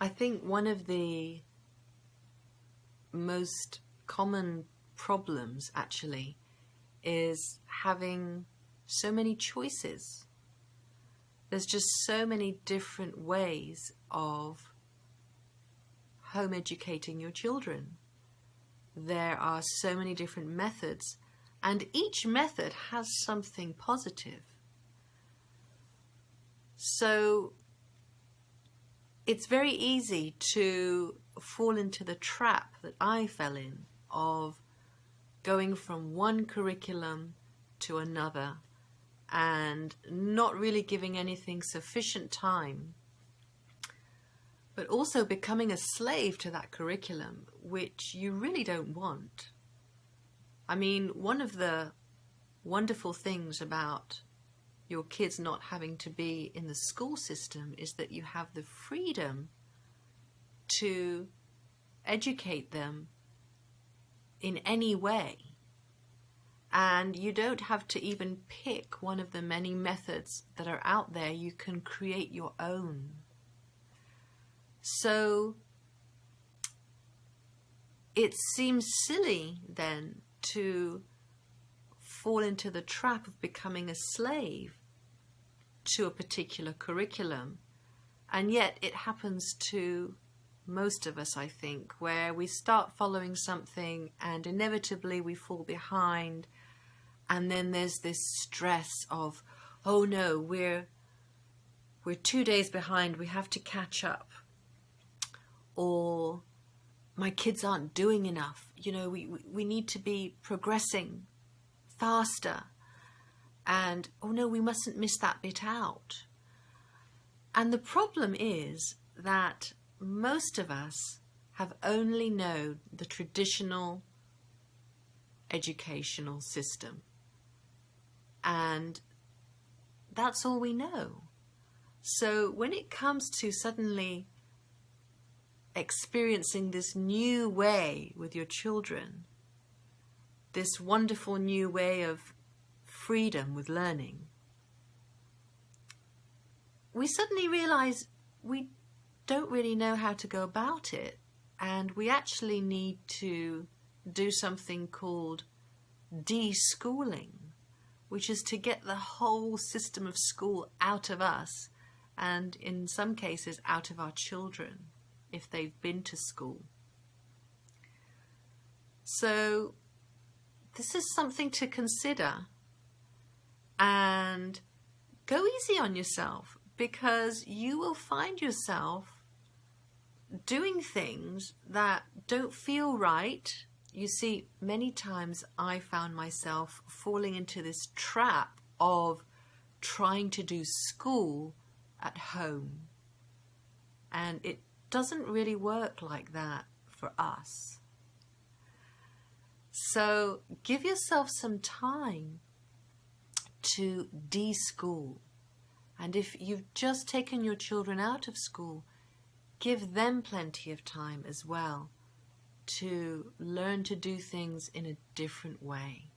I think one of the most common problems actually is having so many choices. There's just so many different ways of home educating your children. There are so many different methods, and each method has something positive. So it's very easy to fall into the trap that I fell in of going from one curriculum to another and not really giving anything sufficient time, but also becoming a slave to that curriculum, which you really don't want. I mean, one of the wonderful things about your kids not having to be in the school system is that you have the freedom to educate them in any way. And you don't have to even pick one of the many methods that are out there. You can create your own. So it seems silly then to fall into the trap of becoming a slave to a particular curriculum. And yet it happens to most of us, I think, where we start following something and inevitably we fall behind, and then there's this stress of, oh no, we're 2 days behind, we have to catch up, or my kids aren't doing enough, we need to be progressing faster, and oh no, we mustn't miss that bit out. And the problem is that most of us have only known the traditional educational system, and that's all we know. So when it comes to suddenly experiencing this new way with your children, this wonderful new way of freedom with learning, we suddenly realize we don't really know how to go about it, and we actually need to do something called deschooling, which is to get the whole system of school out of us, and in some cases out of our children if they've been to school. So this is something to consider, and go easy on yourself, because you will find yourself doing things that don't feel right. You see, many times I found myself falling into this trap of trying to do school at home, and it doesn't really work like that for us. So give yourself some time to deschool, and if you've just taken your children out of school, give them plenty of time as well to learn to do things in a different way.